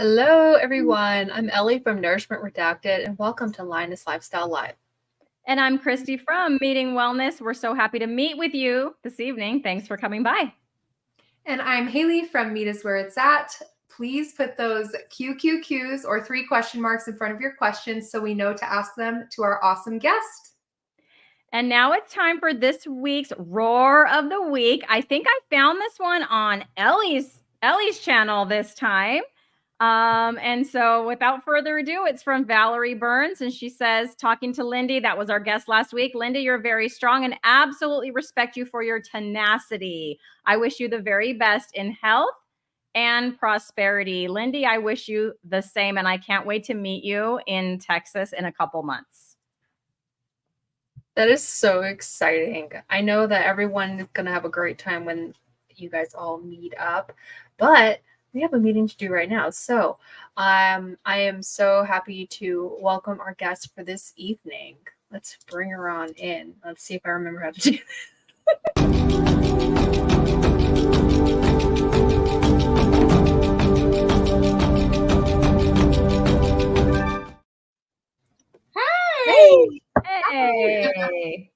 Hello, everyone. I'm Ellie from Nourishment Redacted, and welcome to Lioness Lifestyle Live. And I'm Cristie from Meeting Wellness. We're so happy to meet with you this evening. Thanks for coming by. And I'm Hayley from Meatiswhereitsat. Please put those QQQs or 3 question marks in front of your questions so we know to ask them to our awesome guest. And now it's time for this week's Roar of the Week. I think I found this one on Ellie's channel this time. And so without further ado, it's from Valerie Burns. And she says, talking to Lindy, that was our guest last week. Lindy, you're very strong and absolutely respect you for your tenacity. I wish you the very best in health and prosperity. Lindy, I wish you the same. And I can't wait to meet you in Texas in a couple months. That is so exciting. I know that everyone is going to have a great time when you guys all meet up, but we have a meeting to do right now. So I am so happy to welcome our guest for this evening. Let's bring her on in. Let's see if I remember how to do Hey! Hey!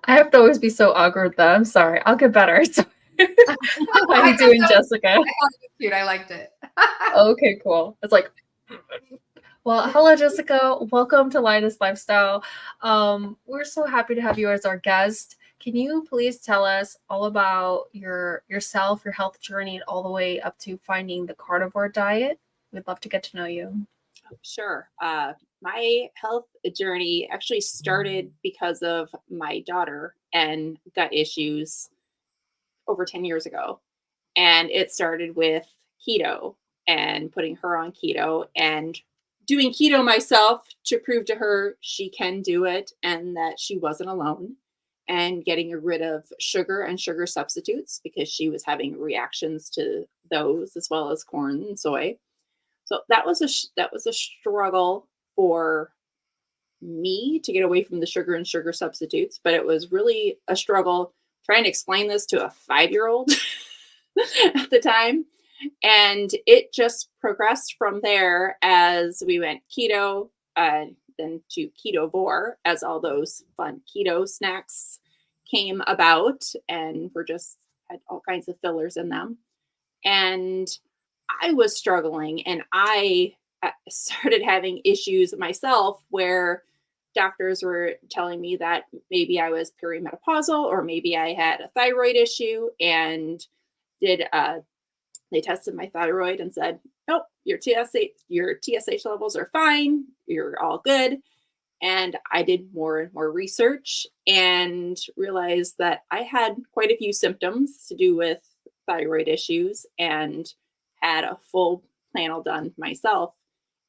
I have to always be so awkward though. I'm sorry. I'll get better. How are you doing, Jessica? I thought it was cute. I liked it. Okay, cool. It's like, well, hello, Jessica. Welcome to Lioness Lifestyle. We're so happy to have you as our guest. Can you please tell us all about yourself, your health journey, and all the way up to finding the carnivore diet? We'd love to get to know you. Sure. My health journey actually started because of my daughter and gut issues over 10 years ago. And it started with keto and putting her on keto and doing keto myself to prove to her she can do it and that she wasn't alone, and getting rid of sugar and sugar substitutes because she was having reactions to those as well as corn and soy. So that was a struggle for me to get away from the sugar and sugar substitutes, but it was really a struggle trying to explain this to a 5-year-old at the time. And it just progressed from there as we went keto, then to ketovore, as all those fun keto snacks came about, and were just had all kinds of fillers in them. And I was struggling, and I started having issues myself where doctors were telling me that maybe I was perimenopausal or maybe I had a thyroid issue, and they tested my thyroid and said, nope, your TSH levels are fine. You're all good. And I did more and more research and realized that I had quite a few symptoms to do with thyroid issues, and had a full panel done myself.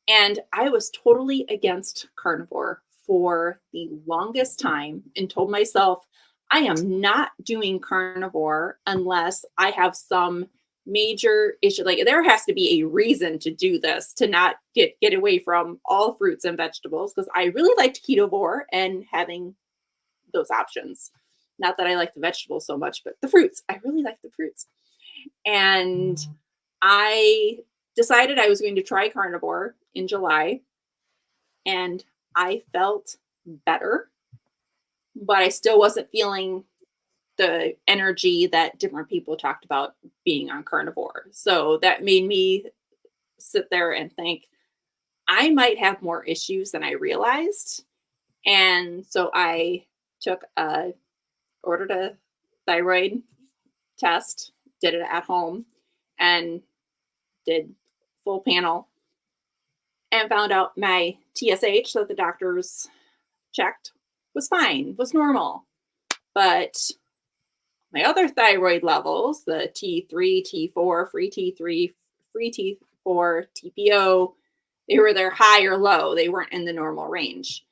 And I was totally against carnivore for the longest time and told myself, I am not doing carnivore unless I have some major issue. Like, there has to be a reason to do this, to not get away from all fruits and vegetables, because I really liked ketovore and having those options. Not that I like the vegetables so much, but the fruits, I really like the fruits. And I decided I was going to try carnivore in July, and I felt better, but I still wasn't feeling the energy that different people talked about being on carnivore. So that made me sit there and think, I might have more issues than I realized. And so I ordered a thyroid test, did it at home, and did full panel, and found out my TSH that the doctors checked was fine, was normal. But my other thyroid levels, the T3, T4, free T3, free T4, TPO, they were either high or low. They weren't in the normal range.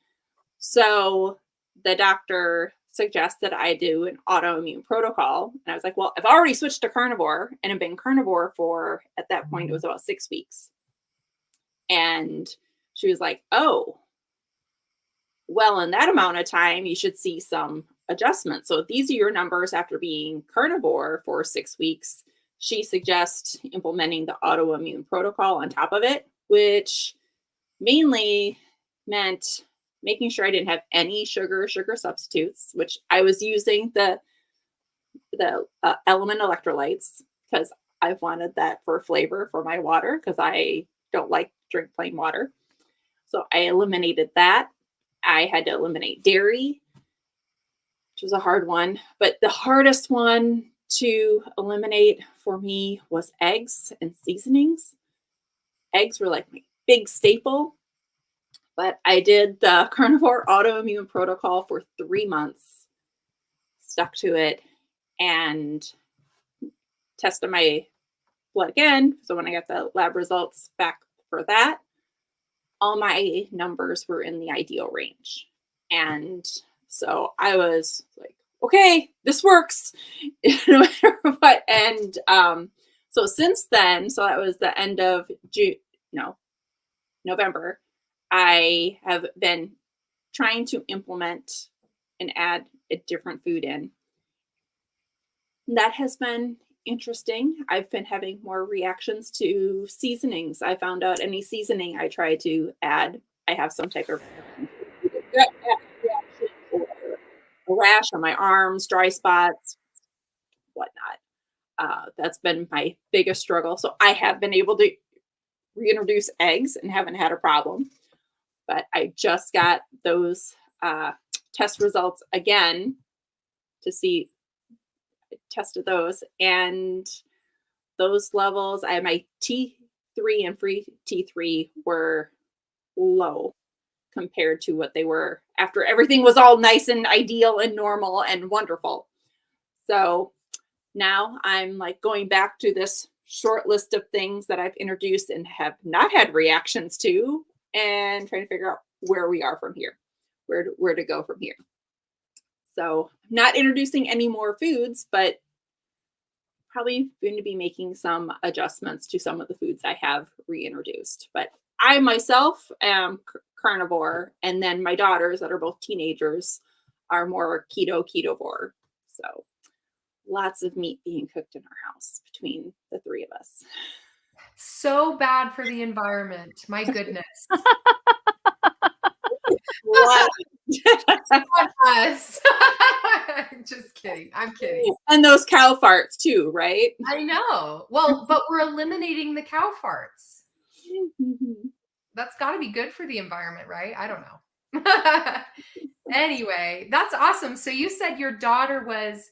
So the doctor suggested I do an autoimmune protocol. And I was like, well, I've already switched to carnivore, and I've been carnivore for, at that point, it was about 6 weeks. And she was like, oh, well, in that amount of time, you should see some adjustments. So these are your numbers after being carnivore for 6 weeks. she suggests implementing the autoimmune protocol on top of it, which mainly meant making sure I didn't have any sugar substitutes, which I was using the element electrolytes because I wanted that for flavor for my water because I don't like drink plain water. So I eliminated that. I had to eliminate dairy, which was a hard one. But the hardest one to eliminate for me was eggs and seasonings. Eggs were like my big staple. But I did the Carnivore autoimmune protocol for 3 months, stuck to it, and tested my blood again. So when I got the lab results back for that, all my numbers were in the ideal range. And so I was like, okay, this works no matter what. And so since then, so that was the end of November, I have been trying to implement and add a different food in. That has been interesting. I've been having more reactions to seasonings. I found out any seasoning I try to add, I have some type of reaction or a rash on my arms, dry spots, whatnot. That's been my biggest struggle. So I have been able to reintroduce eggs and haven't had a problem. But I just got those test results again to see. I tested those, and those levels, I had my T3 and free T3 were low compared to what they were after everything was all nice and ideal and normal and wonderful. So now I'm like going back to this short list of things that I've introduced and have not had reactions to, and trying to figure out where we are from here, where to go from here. So I'm not introducing any more foods, but probably going to be making some adjustments to some of the foods I have reintroduced. But I myself am carnivore, and then my daughters that are both teenagers are more ketovore. So lots of meat being cooked in our house between the three of us. So bad for the environment. My goodness. Wow. Not us. Just kidding. I'm kidding. And those cow farts too, right? I know. Well, but we're eliminating the cow farts. That's got to be good for the environment, right? I don't know. Anyway, that's awesome. So you said your daughter was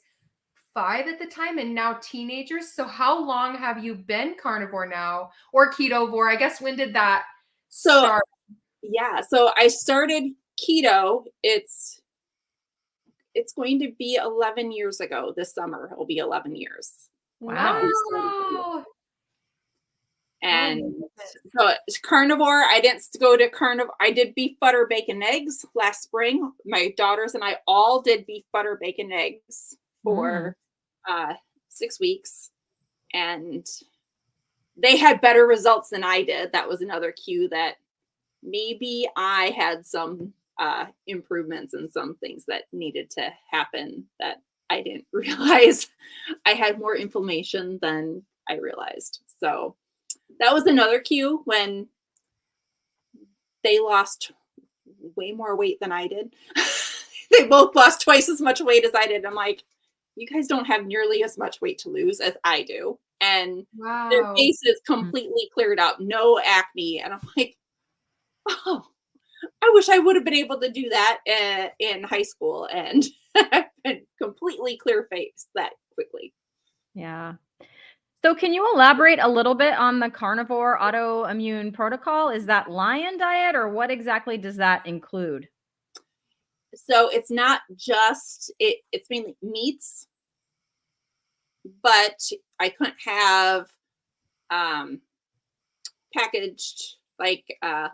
5 at the time and now teenagers. So how long have you been carnivore now, or ketovore? I guess when did that start? Yeah, so I started keto. It's going to be 11 years ago this summer. It'll be 11 years. Wow. And so it's carnivore. I didn't go to carnivore. I did beef, butter, bacon, eggs last spring. My daughters and I all did beef, butter, bacon, eggs for 6 weeks. And they had better results than I did. That was another cue that maybe I had some improvements and some things that needed to happen that I didn't realize. I had more inflammation than I realized. So that was another cue when they lost way more weight than I did. They both lost twice as much weight as I did. I'm like, you guys don't have nearly as much weight to lose as I do. And their faces completely cleared up, no acne. And I'm like, oh, I wish I would have been able to do that in high school and completely clear face that quickly. Yeah. So can you elaborate a little bit on the carnivore autoimmune protocol? Is that lion diet, or what exactly does that include? So it's not just, it's mainly meats, but I couldn't have packaged like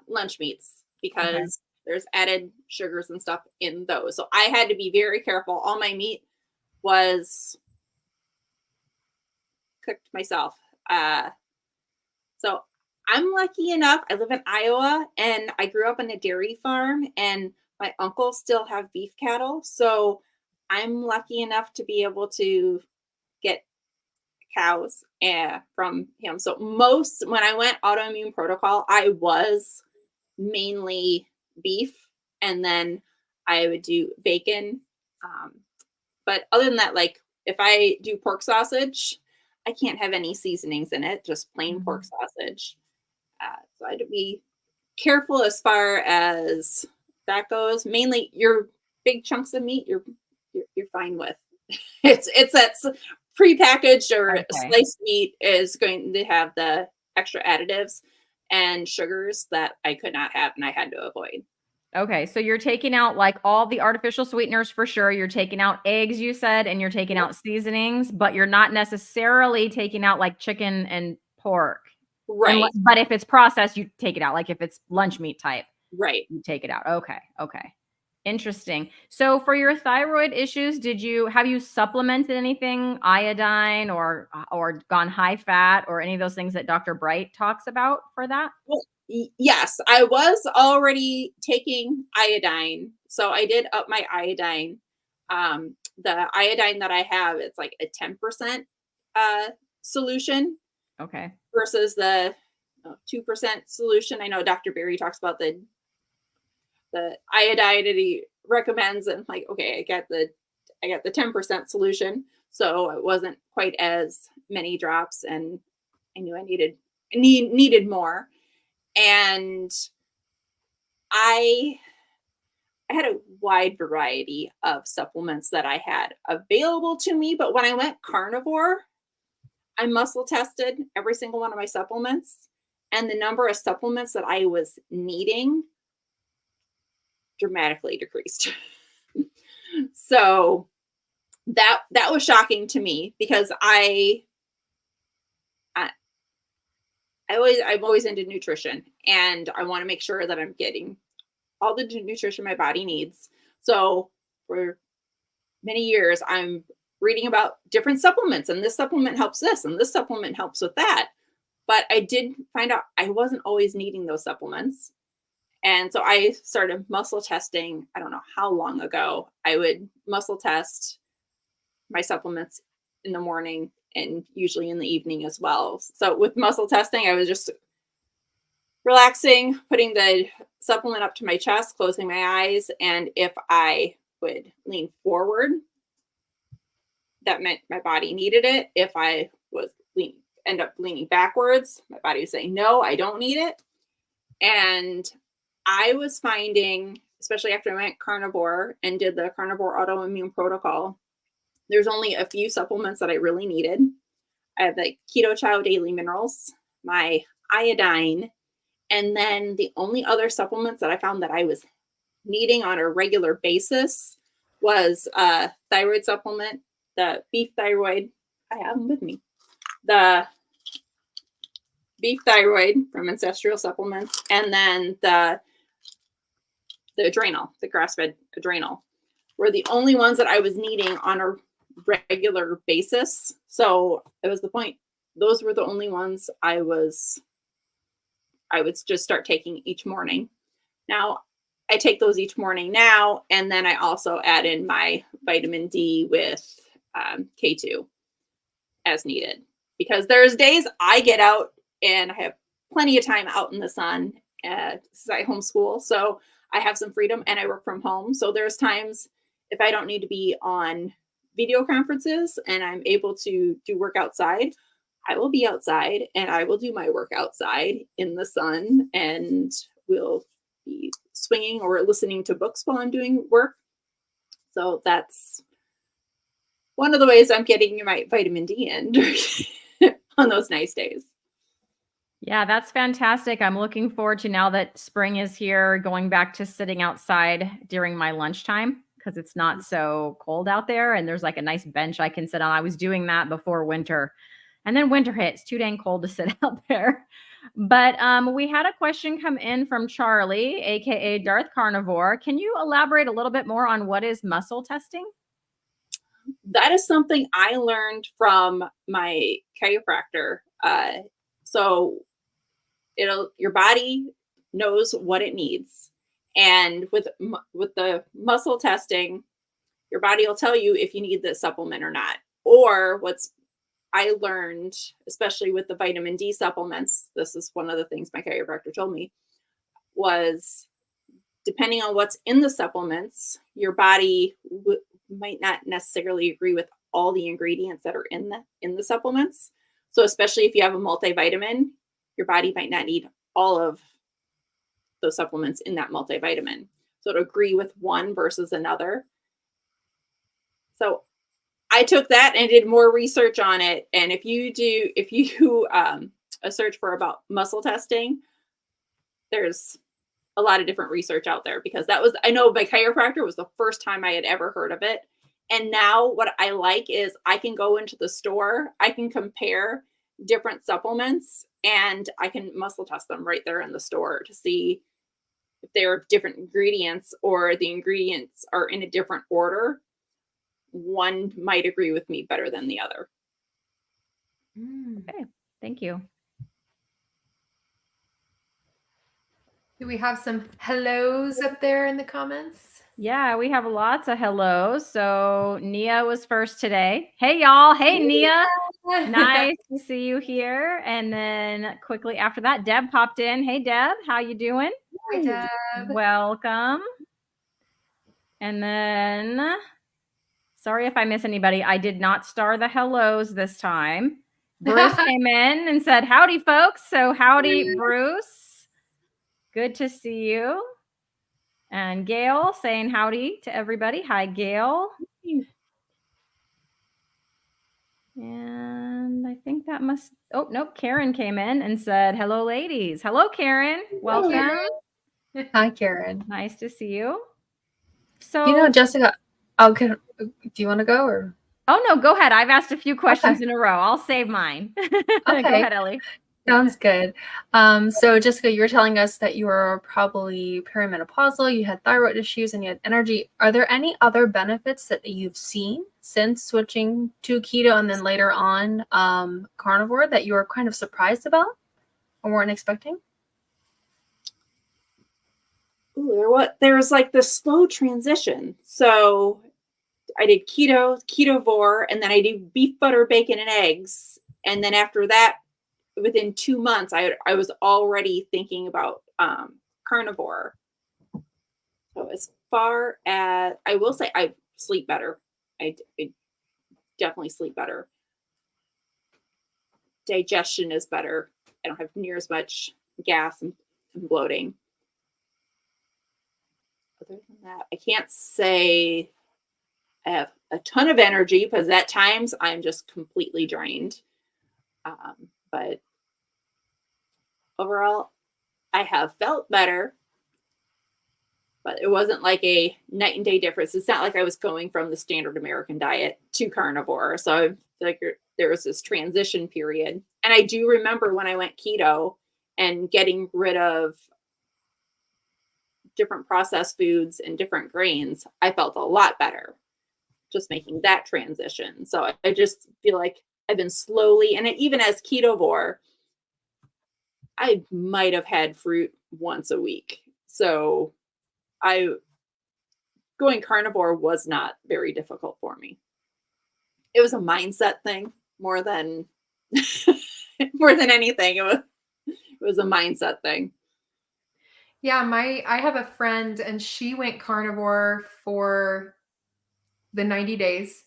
lunch meats because there's added sugars and stuff in those. So I had to be very careful. All my meat was cooked myself. So I'm lucky enough. I live in Iowa and I grew up on a dairy farm, and my uncles still have beef cattle. So I'm lucky enough to be able to get cows from him. So when I went autoimmune protocol, I was mainly beef, and then I would do bacon. But other than that, like if I do pork sausage, I can't have any seasonings in it, just plain pork sausage. So I had to be careful as far as that goes. Mainly your big chunks of meat, you're fine with. It's that prepackaged or sliced meat is going to have the extra additives and sugars that I could not have and I had to avoid. Okay, so you're taking out like all the artificial sweeteners for sure. You're taking out eggs, you said, and you're taking out seasonings, but you're not necessarily taking out like chicken and pork. Right. But if it's processed, you take it out. Like if it's lunch meat type, right, you take it out. Okay. Interesting. So for your thyroid issues, have you supplemented anything, iodine or gone high fat or any of those things that Dr. Bright talks about for that? Well, yes, I was already taking iodine. So I did up my iodine. The iodine that I have, it's like a 10% solution. Okay. Versus the 2% solution. I know Dr. Berry talks about the iodine that he recommends, and like, okay, I got the 10% solution, so it wasn't quite as many drops, and I knew I needed more, and I had a wide variety of supplements that I had available to me, but when I went carnivore, I muscle tested every single one of my supplements, and the number of supplements that I was needing dramatically decreased. So that was shocking to me because I'm always into nutrition, and I want to make sure that I'm getting all the nutrition my body needs. So for many years, I'm reading about different supplements, and this supplement helps this, and this supplement helps with that. But I did find out I wasn't always needing those supplements. And so I started muscle testing. I don't know how long ago. I would muscle test my supplements in the morning and usually in the evening as well. So with muscle testing, I was just relaxing, putting the supplement up to my chest, closing my eyes. And if I would lean forward, that meant my body needed it. If I was end up leaning backwards, my body would say, no, I don't need it. And I was finding, especially after I went carnivore and did the carnivore autoimmune protocol, there's only a few supplements that I really needed. I have the Keto Chow Daily Minerals, my iodine, and then the only other supplements that I found that I was needing on a regular basis was a thyroid supplement, the beef thyroid. I have them with me. The beef thyroid from Ancestral Supplements, and then the adrenal, the grass-fed adrenal, were the only ones that I was needing on a regular basis. So it was the point. Those were the only ones I would just start taking each morning. Now I take those each morning now, and then I also add in my vitamin D with K2 as needed, because there's days I get out and I have plenty of time out in the sun. I homeschool, so I have some freedom and I work from home. So there's times if I don't need to be on video conferences and I'm able to do work outside, I will be outside and I will do my work outside in the sun, and we'll be swinging or listening to books while I'm doing work. So that's one of the ways I'm getting my vitamin D in on those nice days. Yeah, that's fantastic. I'm looking forward to, now that spring is here, going back to sitting outside during my lunchtime because it's not so cold out there and there's like a nice bench I can sit on. I was doing that before winter, and then winter hit. It's too dang cold to sit out there. But we had a question come in from Charlie, aka Darth Carnivore. Can you elaborate a little bit more on what is muscle testing? That is something I learned from my chiropractor. So your body knows what it needs, and with the muscle testing, your body will tell you if you need the supplement or not. Or what's I learned, especially with the vitamin D supplements, this is one of the things my chiropractor told me, was depending on what's in the supplements, your body might not necessarily agree with all the ingredients that are in the supplements. So especially if you have a multivitamin, your body might not need all of those supplements in that multivitamin. So to agree with one versus another. So I took that and did more research on it. And if you do a search for about muscle testing, there's a lot of different research out there, because I know my chiropractor was the first time I had ever heard of it. And now what I like is I can go into the store, I can compare different supplements, and I can muscle test them right there in the store to see if they're different ingredients or the ingredients are in a different order. One might agree with me better than the other. Okay, thank you. Do we have some hellos up there in the comments? Yeah, we have lots of hellos. So Nia was first today. Hey, y'all. Hey, Nia. Nice to see you here. And then quickly after that, Deb popped in. Hey, Deb, how you doing? Hi, Deb. Welcome. And then, sorry if I miss anybody. I did not star the hellos this time. Bruce came in and said, howdy, folks. So howdy, Bruce. Good to see you. And Gail saying howdy to everybody. Hi, Gail. And I think that must, oh, nope. Karen came in and said, hello, ladies. Hello, Karen. Welcome. Karen. Hi, Karen. Nice to see you. So, Jessica, do you want to go or? Oh, no, go ahead. I've asked a few questions in a row. I'll save mine. Go ahead, Ellie. Sounds good. So Jessica, you were telling us that you were probably perimenopausal, you had thyroid issues, and you had energy. Are there any other benefits that you've seen since switching to keto and then later on carnivore that you were kind of surprised about or weren't expecting? Ooh, there was like this slow transition. So I did ketovore, and then I did beef, butter, bacon, and eggs. And then after that, within 2 months, I was already thinking about carnivore. So as far as, I will say, I sleep better. I definitely sleep better. Digestion is better. I don't have near as much gas and bloating. Other than that, I can't say I have a ton of energy, because at times I'm just completely drained. But overall, I have felt better, but it wasn't like a night and day difference. It's not like I was going from the standard American diet to carnivore. So I feel like there was this transition period. And I do remember when I went keto and getting rid of different processed foods and different grains, I felt a lot better just making that transition. So I just feel like I've been slowly, and even as ketovore, I might have had fruit once a week. So going carnivore was not very difficult for me. It was a mindset thing more than anything. It was a mindset thing. Yeah, I have a friend, and she went carnivore for the 90 days.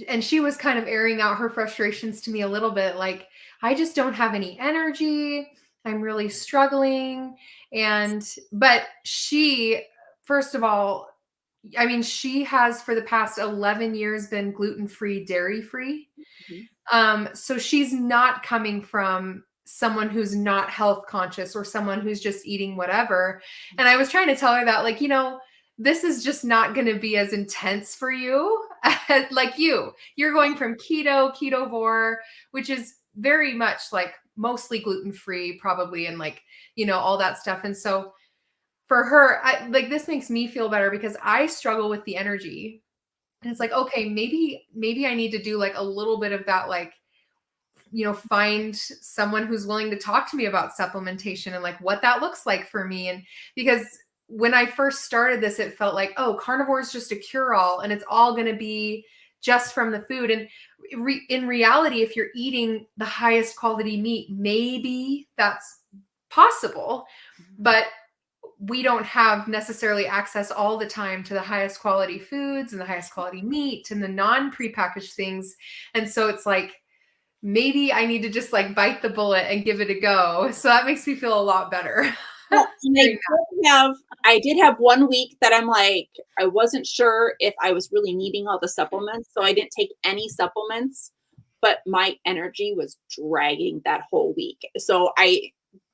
And she was kind of airing out her frustrations to me a little bit, like, I just don't have any energy. I'm really struggling. But she, first of all, I mean, she has for the past 11 years been gluten-free, dairy-free. So she's not coming from someone who's not health conscious or someone who's just eating whatever. And I was trying to tell her that, like, this is just not going to be as intense for you. Like you're going from ketovore, which is very much like mostly gluten-free probably, and like, all that stuff. And so for her, this makes me feel better, because I struggle with the energy. And it's like, okay, maybe I need to do like a little bit of that, like, find someone who's willing to talk to me about supplementation and like what that looks like for me. And because when I first started this, it felt like, oh, carnivore is just a cure-all and it's all going to be just from the food. And in reality, if you're eating the highest quality meat, maybe that's possible, but we don't have necessarily access all the time to the highest quality foods and the highest quality meat and the non-prepackaged things. And so it's like, maybe I need to just like bite the bullet and give it a go. So that makes me feel a lot better. Well, I did have 1 week that I'm like, I wasn't sure if I was really needing all the supplements. So I didn't take any supplements, but my energy was dragging that whole week. So I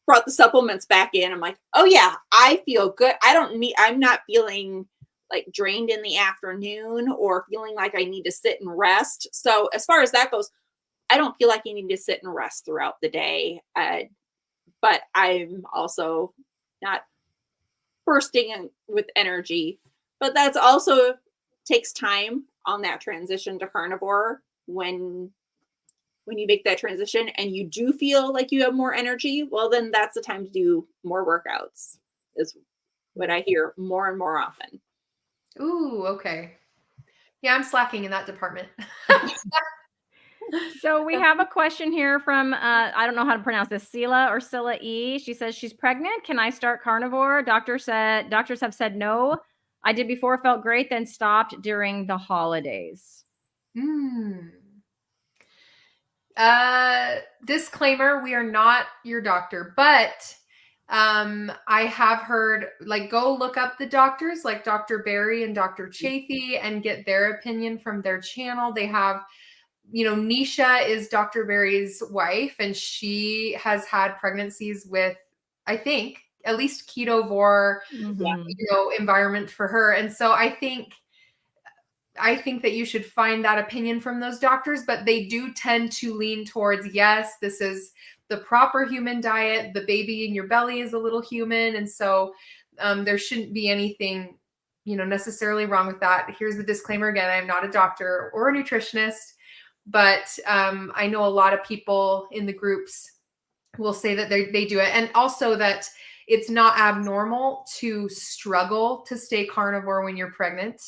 brought the supplements back in. I'm like, oh yeah, I feel good. I'm not feeling like drained in the afternoon or feeling like I need to sit and rest. So as far as that goes, I don't feel like you need to sit and rest throughout the day. But I'm also not bursting with energy. But that's also takes time on that transition to carnivore. When you make that transition and you do feel like you have more energy, well, then that's the time to do more workouts, is what I hear more and more often. Ooh, okay. Yeah, I'm slacking in that department. So we have a question here from, I don't know how to pronounce this, Sela or Scylla E. She says she's pregnant. Can I start carnivore? Doctors have said no. I did before, felt great, then stopped during the holidays. Disclaimer, we are not your doctor, but I have heard, like, go look up the doctors like Dr. Barry and Dr. Chafee and get their opinion from their channel. They have, Nisha is Dr. Barry's wife, and she has had pregnancies with, I think, at least ketovore, environment for her. And so I think that you should find that opinion from those doctors, but they do tend to lean towards, yes, this is the proper human diet. The baby in your belly is a little human. And so there shouldn't be anything, necessarily wrong with that. Here's the disclaimer again. I'm not a doctor or a nutritionist, but I know a lot of people in the groups will say that they do it. And also that it's not abnormal to struggle to stay carnivore when you're pregnant,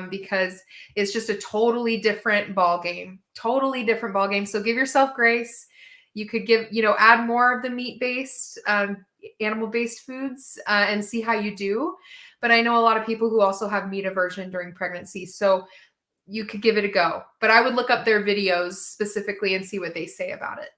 because it's just a totally different ball game. So give yourself grace. You could add more of the meat-based, animal-based foods and see how you do. But I know a lot of people who also have meat aversion during pregnancy. So you could give it a go. But I would look up their videos specifically and see what they say about it.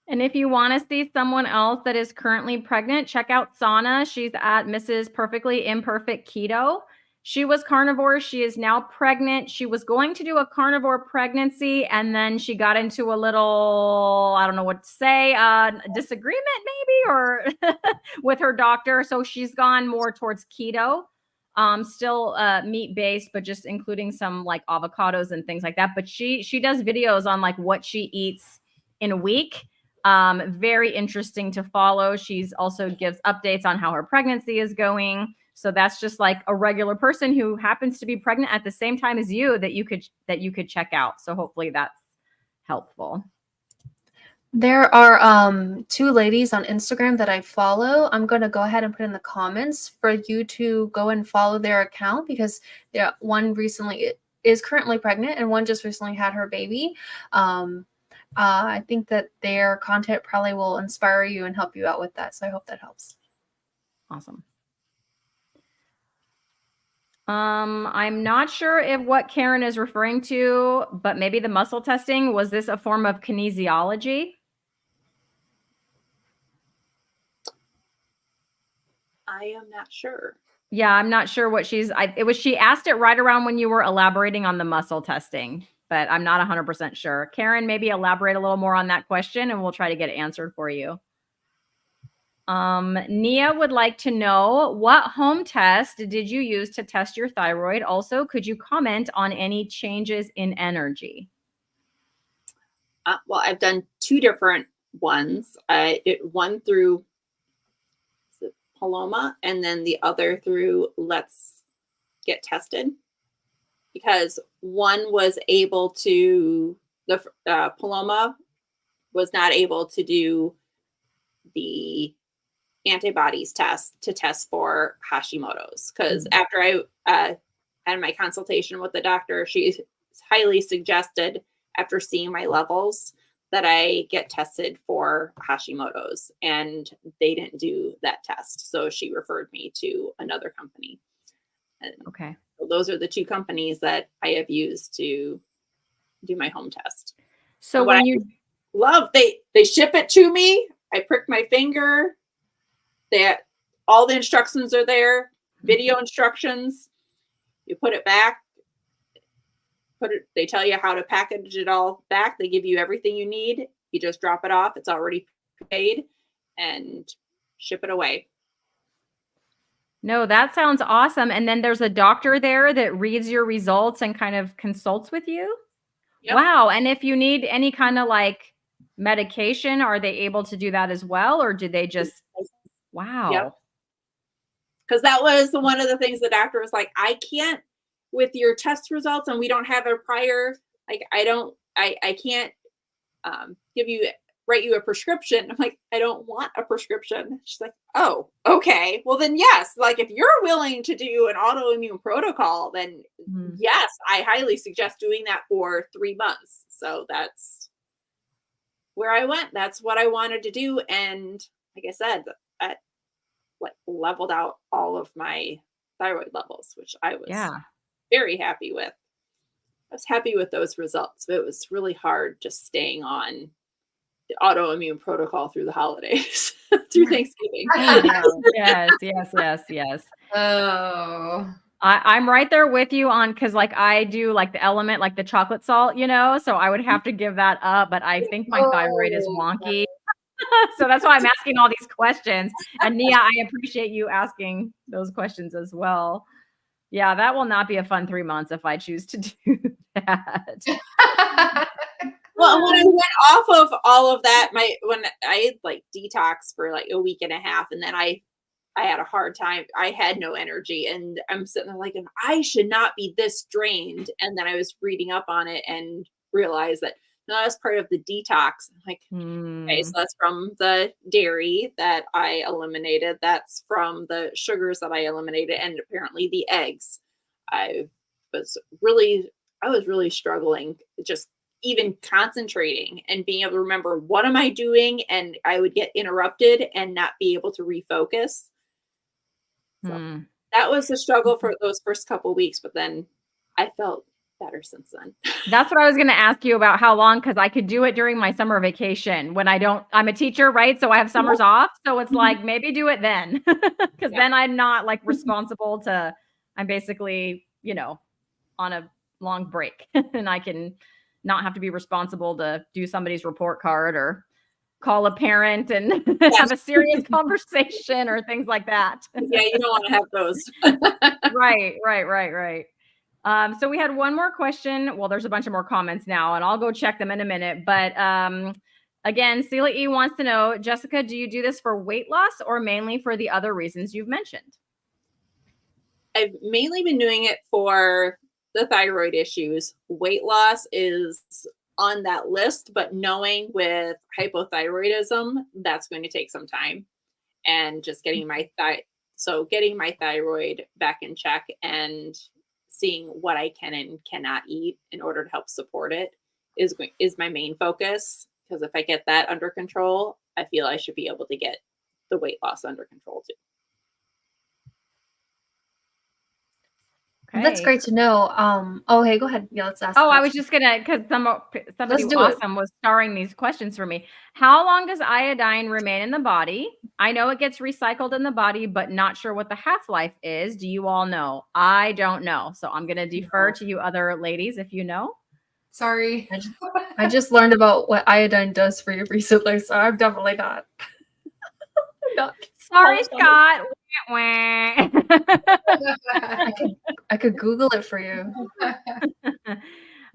And if you want to see someone else that is currently pregnant, check out Sana. She's at Mrs. Perfectly Imperfect Keto. She was carnivore. She is now pregnant. She was going to do a carnivore pregnancy, and then she got into a little, I don't know what to say, disagreement maybe, or with her doctor. So she's gone more towards keto. Still meat-based, but just including some like avocados and things like that. But she does videos on like what she eats in a week. Very interesting to follow. She's also gives updates on how her pregnancy is going. So that's just like a regular person who happens to be pregnant at the same time as you that you could check out. So hopefully that's helpful. There are 2 ladies on Instagram that I follow. I'm going to go ahead and put in the comments for you to go and follow their account, because one recently is currently pregnant and one just recently had her baby. I think that their content probably will inspire you and help you out with that. So I hope that helps. Awesome. I'm not sure if what Karen is referring to, but maybe the muscle testing, was this a form of kinesiology? I am not sure. Yeah, I'm not sure what she asked it right around when you were elaborating on the muscle testing, but I'm not 100% sure. Karen, maybe elaborate a little more on that question and we'll try to get it answered for you. Nia would like to know, what home test did you use to test your thyroid? Also, could you comment on any changes in energy? Well, I've done 2 different ones. One through Paloma, and then the other through Let's Get Tested, because one was able to, the Paloma was not able to do the antibodies test to test for Hashimoto's, because after I had my consultation with the doctor, she highly suggested after seeing my levels that I get tested for Hashimoto's, and they didn't do that test. So she referred me to another company. And Okay. so those are the two companies that I have used to do my home test. So when you love, they ship it to me. I prick my finger. All the instructions are there, video instructions. You put it back, they tell you how to package it all back. They give you everything you need. You just drop it off. It's already paid, and ship it away. No, that sounds awesome. And then there's a doctor there that reads your results and kind of consults with you. Yep. Wow. And if you need any kind of like medication, are they able to do that as well? Or do they just, wow. Yep. Because that was one of the things the doctor was like, I can't, with your test results, and we don't have a prior, like, I can't write you a prescription. I'm like, I don't want a prescription. She's like, oh, okay. Well then, yes, like if you're willing to do an autoimmune protocol, then yes, I highly suggest doing that for 3 months. So that's where I went. That's what I wanted to do. And like I said, I leveled out all of my thyroid levels, which I was very happy with. I was happy with those results, but it was really hard just staying on the autoimmune protocol through the holidays, through Thanksgiving. Yes. Oh, I'm right there with you on, because like I do like the element, like the chocolate salt, so I would have to give that up, but I think my thyroid is wonky. So that's why I'm asking all these questions. And Nia, I appreciate you asking those questions as well. Yeah, that will not be a fun 3 months if I choose to do that. Well, when I went off of all of that, when I like detox for like a week and a half, and then I had a hard time. I had no energy, and I'm sitting there like, I should not be this drained. And then I was reading up on it and realized that no, that's part of the detox. I'm like, okay, so that's from the dairy that I eliminated. That's from the sugars that I eliminated, and apparently the eggs. I was really struggling, just even concentrating and being able to remember what am I doing, and I would get interrupted and not be able to refocus. So that was the struggle for those first couple of weeks, but then I felt better since then. That's what I was going to ask you about, how long, because I could do it during my summer vacation when I'm a teacher, right? So I have summers off. So it's like, maybe do it then, because then I'm not like responsible I'm basically, on a long break and I can not have to be responsible to do somebody's report card or call a parent and have a serious conversation or things like that. Yeah, you don't want to have those. Right. So we had one more question. Well, there's a bunch of more comments now, and I'll go check them in a minute. But again, Celia E wants to know, Jessica, do you do this for weight loss or mainly for the other reasons you've mentioned? I've mainly been doing it for the thyroid issues. Weight loss is on that list, but knowing with hypothyroidism, that's going to take some time, and just getting my thyroid back in check and seeing what I can and cannot eat in order to help support it is my main focus. Because if I get that under control, I feel I should be able to get the weight loss under control too. Okay. That's great to know. Hey, go ahead. Yeah, let's ask. I was just gonna, because somebody awesome was starring these questions for me. How long does iodine remain in the body? I know it gets recycled in the body, but not sure what the half-life is. Do you all know? I don't know. So I'm gonna defer to you other ladies if you know. Sorry. I just learned about what iodine does for you recently, so I'm definitely not. Sorry, Scott. I could Google it for you. Want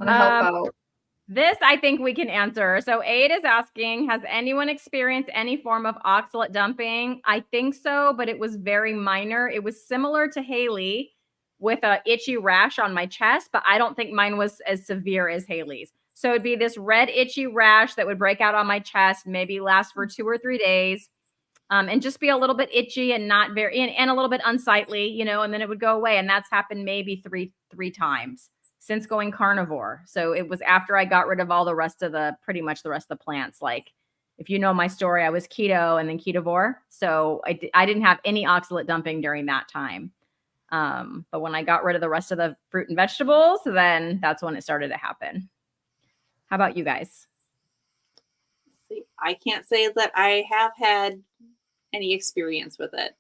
to help out. This I think we can answer. So Aid is asking, has anyone experienced any form of oxalate dumping? I think so, but it was very minor. It was similar to Hayley with a itchy rash on my chest, but I don't think mine was as severe as Hayley's. So it'd be this red itchy rash that would break out on my chest, maybe last for 2 or 3 days. And just be a little bit itchy and not very, and a little bit unsightly, and then it would go away. And that's happened maybe three times. since going carnivore. So it was after I got rid of all the rest of pretty much the rest of the plants. Like, if you know my story, I was keto and then ketovore. So I didn't have any oxalate dumping during that time. But when I got rid of the rest of the fruit and vegetables, then that's when it started to happen. How about you guys? See, I can't say that I have had any experience with it.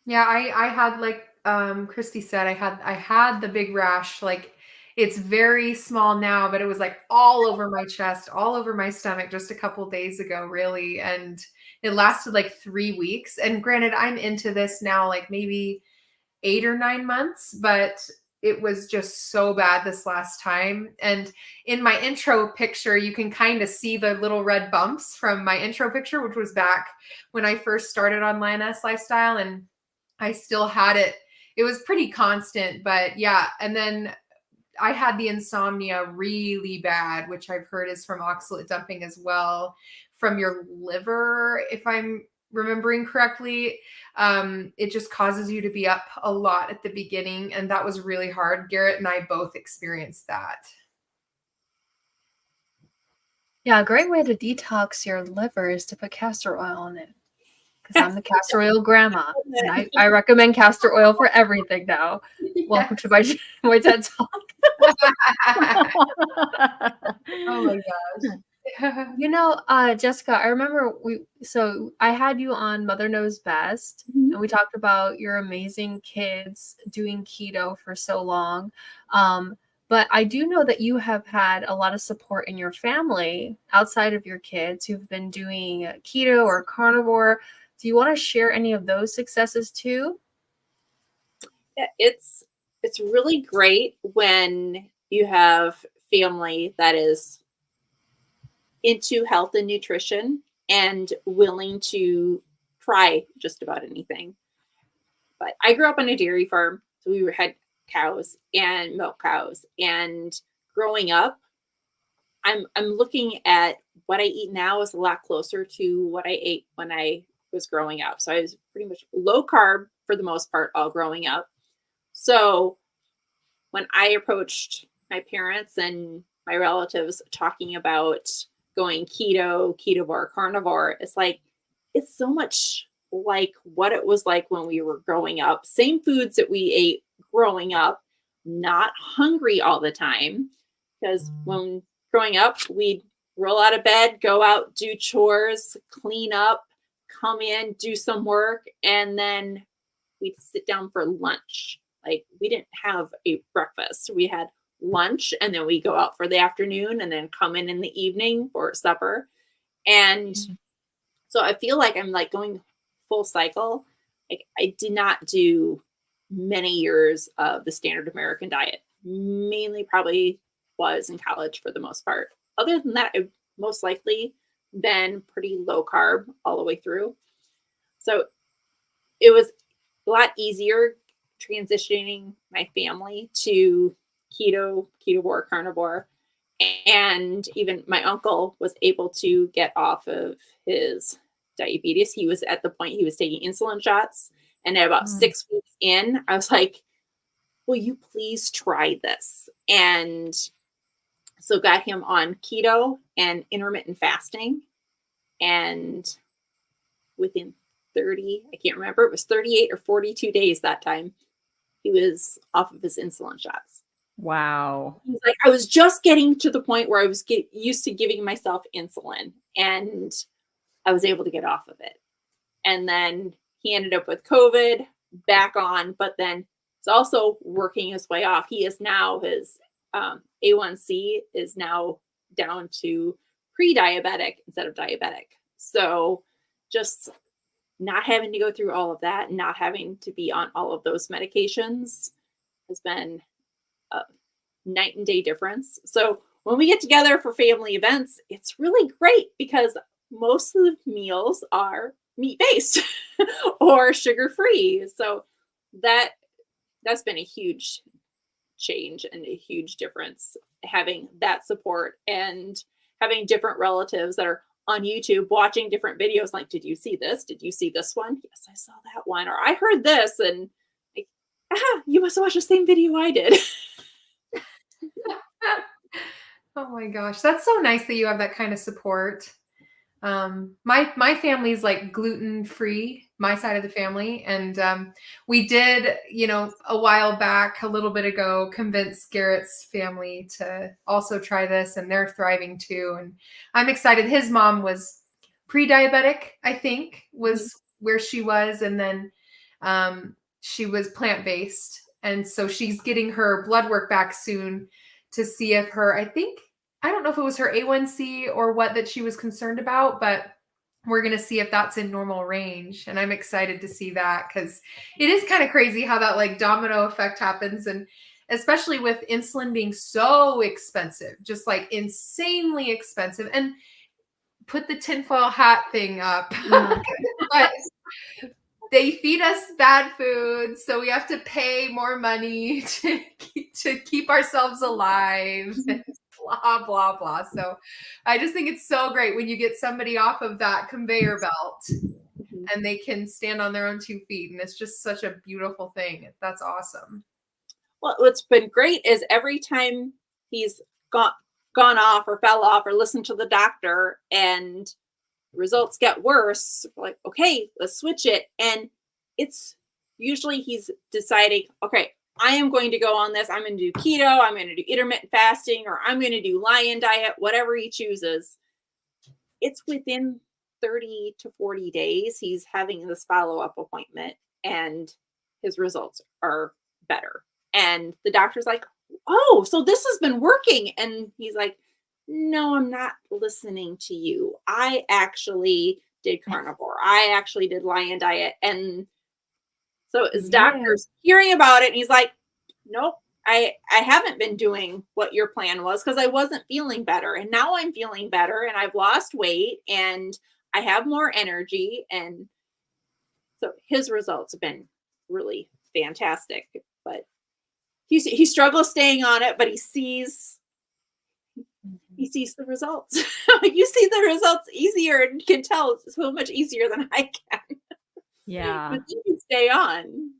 Yeah, I had, like Cristie said, I had the big rash. Like, it's very small now, but it was like all over my chest, all over my stomach just a couple days ago, really. And it lasted like 3 weeks. And granted, I'm into this now, like maybe 8 or 9 months, but it was just so bad this last time. And in my intro picture, you can kind of see the little red bumps from my intro picture, which was back when I first started on Lioness lifestyle. And I still had it. It was pretty constant, but yeah. And then I had the insomnia really bad, which I've heard is from oxalate dumping as well, from your liver, if I'm remembering correctly. It just causes you to be up a lot at the beginning, and that was really hard. Garrett and I both experienced that. Yeah, a great way to detox your liver is to put castor oil in it. Because I'm the castor oil grandma, and I recommend castor oil for everything now. Welcome to my TED Talk. Oh my gosh. You know, Jessica, I remember I had you on Mother Knows Best, and we talked about your amazing kids doing keto for so long. But I do know that you have had a lot of support in your family outside of your kids who've been doing keto or carnivore. Do you want to share any of those successes too? Yeah, it's really great when you have family that is into health and nutrition and willing to try just about anything. But I grew up on a dairy farm, so we had cows and milk cows. And growing up, I'm looking at what I eat now is a lot closer to what I ate when I was growing up. So I was pretty much low carb for the most part all growing up. So when I approached my parents and my relatives talking about going keto, ketovore, carnivore, it's like, it's so much like what it was like when we were growing up. Same foods that we ate growing up, not hungry all the time. Because when growing up, we'd roll out of bed, go out, do chores, clean up, come in, do some work, and then we'd sit down for lunch. Like, we didn't have a breakfast. We had lunch, and then we go out for the afternoon and then come in the evening for supper. And so I feel like I'm like going full cycle. Like, I did not do many years of the standard American diet, mainly probably was in college for the most part. Other than that, I've most likely been pretty low carb all the way through. So it was a lot easier transitioning my family to keto, ketovore, carnivore. And even my uncle was able to get off of his diabetes. He was at the point he was taking insulin shots. And at about 6 weeks in, I was like, will you please try this? And so got him on keto and intermittent fasting. And within 30, I can't remember, it was 38 or 42 days that time, he was off of his insulin shots. Wow. He was like, I was just getting to the point where I was used to giving myself insulin, and I was able to get off of it. And then he ended up with COVID, back on, but then he's also working his way off. He is now, his A1C is now down to pre-diabetic instead of diabetic. So just not having to go through all of that, not having to be on all of those medications has been a night and day difference. So when we get together for family events, it's really great because most of the meals are meat-based or sugar-free. So that's been a huge change and a huge difference, having that support and having different relatives that are on YouTube watching different videos. Like, did you see this? Did you see this one? Yes, I saw that one. Or I heard this. And like, you must have watched the same video I did. Oh my gosh, that's so nice that you have that kind of support. My family's like gluten free, my side of the family, and we did, a while back, a little bit ago, convince Garrett's family to also try this, and they're thriving too. And I'm excited. His mom was pre-diabetic, I think, was where she was, and then she was plant-based, and so she's getting her blood work back soon to see if I don't know if it was her A1C or what that she was concerned about, but we're going to see if that's in normal range. And I'm excited to see that, because it is kind of crazy how that like domino effect happens. And especially with insulin being so expensive, just like insanely expensive. And put the tinfoil hat thing up. But they feed us bad food, so we have to pay more money to keep ourselves alive. Blah, blah, blah. So I just think it's so great when you get somebody off of that conveyor belt and they can stand on their own 2 feet. And it's just such a beautiful thing. That's awesome. Well, what's been great is every time he's gone off or fell off or listened to the doctor and results get worse, like, okay, let's switch it. And it's usually he's deciding, okay, I am going to go on this. I'm going to do keto. I'm going to do intermittent fasting, or I'm going to do lion diet, whatever he chooses. It's within 30 to 40 days. He's having this follow-up appointment and his results are better. And the doctor's like, oh, so this has been working. And he's like, no, I'm not listening to you. I actually did carnivore. I actually did lion diet. And so his doctor's hearing about it and he's like, nope, I haven't been doing what your plan was because I wasn't feeling better. And now I'm feeling better and I've lost weight and I have more energy. And so his results have been really fantastic. But he struggles staying on it, but he sees the results. You see the results easier and can tell it's so much easier than I can. Yeah. But you can stay on.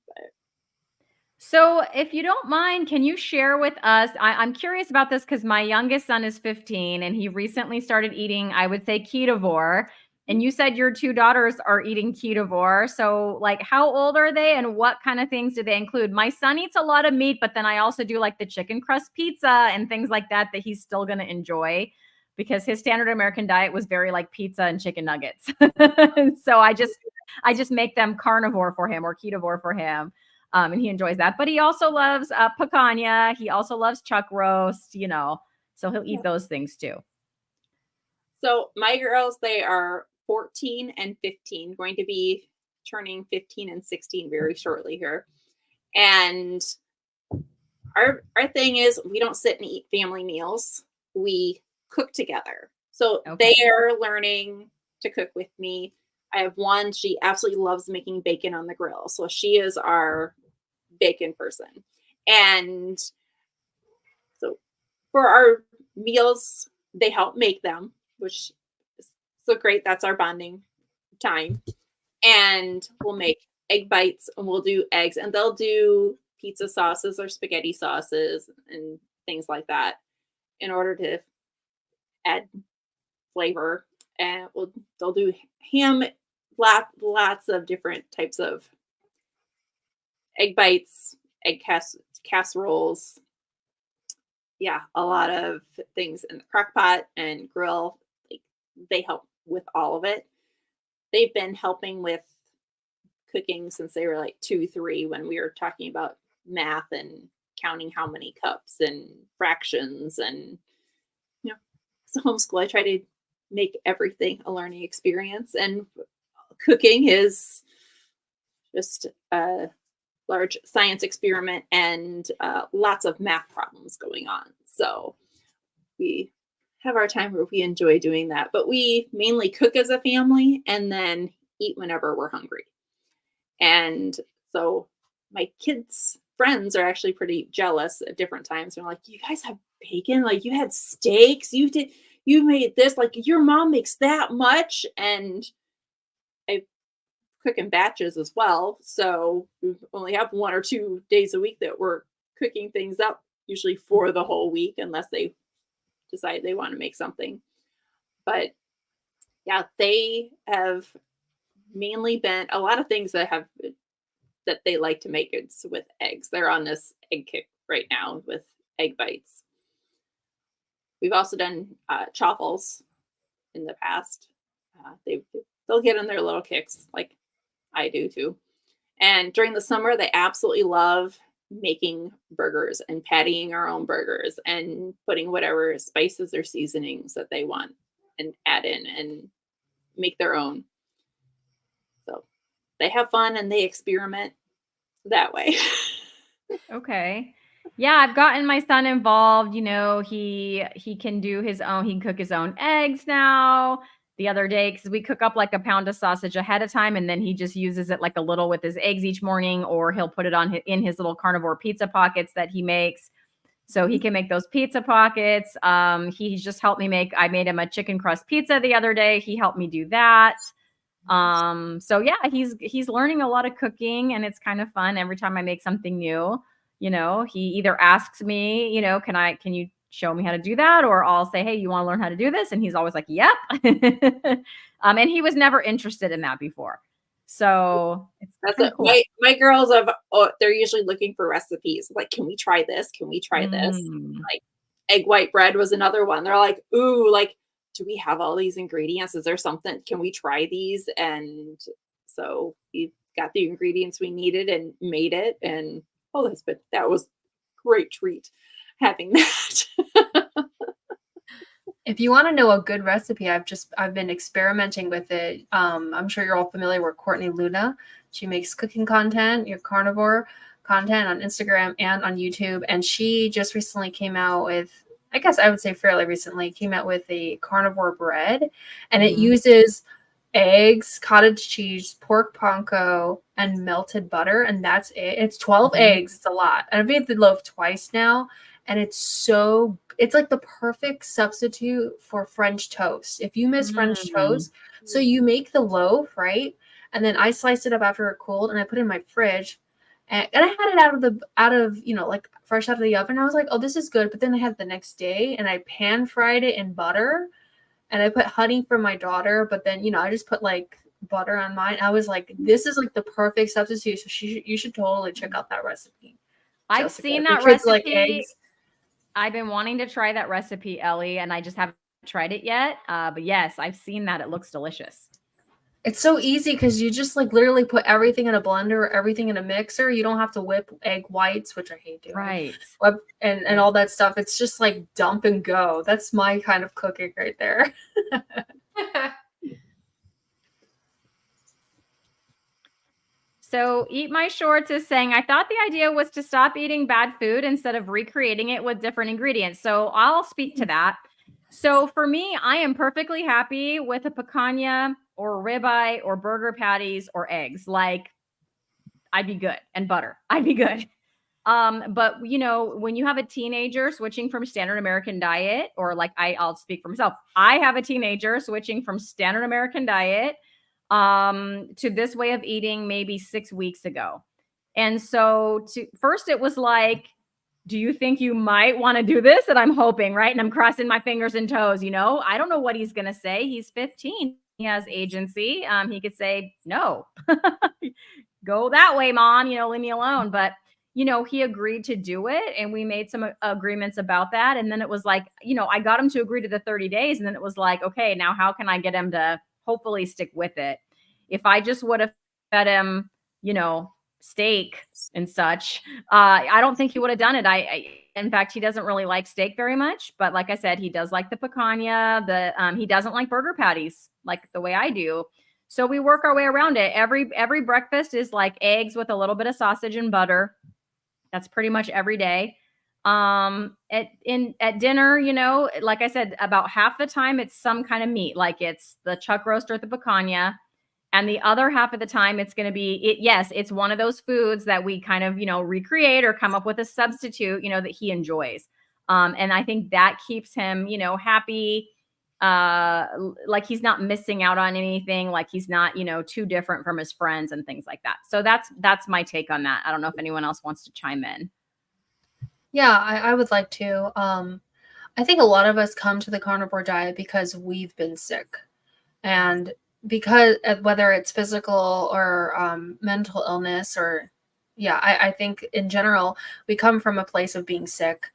So if you don't mind, can you share with us, I'm curious about this because my youngest son is 15 and he recently started eating, I would say, ketovore. And you said your 2 daughters are eating ketovore. So like, how old are they and what kind of things do they include? My son eats a lot of meat, but then I also do like the chicken crust pizza and things like that he's still going to enjoy because his standard American diet was very like pizza and chicken nuggets. So I just make them carnivore for him or ketovore for him. And he enjoys that, but he also loves picanha. He also loves chuck roast, so he'll eat those things too. So my girls, they are 14 and 15, going to be turning 15 and 16 very shortly here. And our thing is we don't sit and eat family meals. We cook together. So They are learning to cook with me. I have one, she absolutely loves making bacon on the grill. So she is our bacon person. And so for our meals, they help make them, which is so great. That's our bonding time. And we'll make egg bites and we'll do eggs and they'll do pizza sauces or spaghetti sauces and things like that in order to add flavor. And they'll do ham, lots of different types of egg bites, egg casseroles. Yeah, a lot of things in the crock pot and grill. They help with all of it. They've been helping with cooking since they were like 2, 3 when we were talking about math and counting how many cups and fractions. And, it's a homeschool. I try to make everything a learning experience. And cooking is just a large science experiment and lots of math problems going on. So we have our time where we enjoy doing that, but we mainly cook as a family and then eat whenever we're hungry. And so my kids' friends are actually pretty jealous at different times. They're like, you guys have bacon? Like you had steaks, you made this, like your mom makes that much. And I cook in batches as well. So we only have 1 or 2 days a week that we're cooking things up, usually for the whole week, unless they decide they want to make something. But yeah, they have mainly been a lot of things that they like to make. It's with eggs. They're on this egg kick right now with egg bites. We've also done chaffles in the past. They'll get on their little kicks like I do too. And during the summer, they absolutely love making burgers and pattying our own burgers and putting whatever spices or seasonings that they want and add in and make their own. So they have fun and they experiment that way. Okay. Yeah, I've gotten my son involved. You know, he can do his own, he can cook his own eggs now. The other day, because we cook up like a pound of sausage ahead of time, and then he just uses it like a little with his eggs each morning, or he'll put it on in his little carnivore pizza pockets that he makes. So he can make those pizza pockets. He just helped me make, I made him a chicken crust pizza the other day. He helped me do that. So yeah, he's learning a lot of cooking, and it's kind of fun every time I make something new. You know, he either asks me, you know, can you show me how to do that? Or I'll say, hey, you want to learn how to do this? And he's always like, yep. And he was never interested in that before. So that's it. Cool. My girls they're usually looking for recipes. Like, can we try this? Can we try this? Like egg white bread was another one. They're like, ooh, like, do we have all these ingredients? Is there something? Can we try these? And so we got the ingredients we needed and made it. And that was a great treat having that. If you want to know a good recipe, I've been experimenting with it. I'm sure you're all familiar with Courtney Luna. She makes cooking content, your carnivore content on Instagram and on YouTube. And she just recently came out with, I guess I would say fairly recently, came out with a carnivore bread. And it uses eggs, cottage cheese, pork panko, and melted butter. And that's it. It's 12 eggs. It's a lot. And I've made the loaf twice now. And it's like the perfect substitute for French toast. If you miss French toast, so you make the loaf, right? And then I sliced it up after it cooled and I put it in my fridge. And I had it out of, you know, like fresh out of the oven. I was like, oh, this is good. But then I had it the next day and I pan fried it in butter and I put honey for my daughter. But then, you know, I just put like butter on mine. I was like, this is like the perfect substitute. So you should totally check out that recipe. I've seen that recipe. Like eggs. I've been wanting to try that recipe, Ellie, and I just haven't tried it yet. But yes, I've seen that. It looks delicious. It's so easy because you just like literally put everything in a blender or everything in a mixer. You don't have to whip egg whites, which I hate doing. Right. And all that stuff. It's just like dump and go. That's my kind of cooking right there. So Eat My Shorts is saying, I thought the idea was to stop eating bad food instead of recreating it with different ingredients. So I'll speak to that. So for me, I am perfectly happy with a picanha or ribeye or burger patties or eggs. Like, I'd be good. And butter. I'd be good. But you know, when you have a teenager switching from standard American diet, or like I'll speak for myself. I have a teenager switching from standard American diet to this way of eating maybe 6 weeks ago. And so first it was like, do you think you might want to do this? And I'm hoping, right? And I'm crossing my fingers and toes, you know, I don't know what he's going to say. He's 15. He has agency. He could say, no, go that way, mom, you know, leave me alone. But, you know, he agreed to do it. And we made some agreements about that. And then it was like, you know, I got him to agree to the 30 days. And then it was like, okay, now how can I get him to hopefully stick with it? If I just would have fed him, you know, steak and such, I don't think he would have done it. In fact, he doesn't really like steak very much, but like I said, he does like the picanha. He doesn't like burger patties like the way I do. So we work our way around it. Every breakfast is like eggs with a little bit of sausage and butter. That's pretty much every day. At dinner, you know, like I said, about half the time it's some kind of meat, like it's the chuck roast or the picanha. And the other half of the time it's going to be it's one of those foods that we kind of, you know, recreate or come up with a substitute, you know, that he enjoys. And I think that keeps him, you know, happy. Like he's not missing out on anything, like he's not, you know, too different from his friends and things like that. So that's my take on that. I don't know if anyone else wants to chime in. Yeah, I would like to. I think a lot of us come to the carnivore diet because we've been sick. And because whether it's physical or mental illness or, yeah, I think in general, we come from a place of being sick,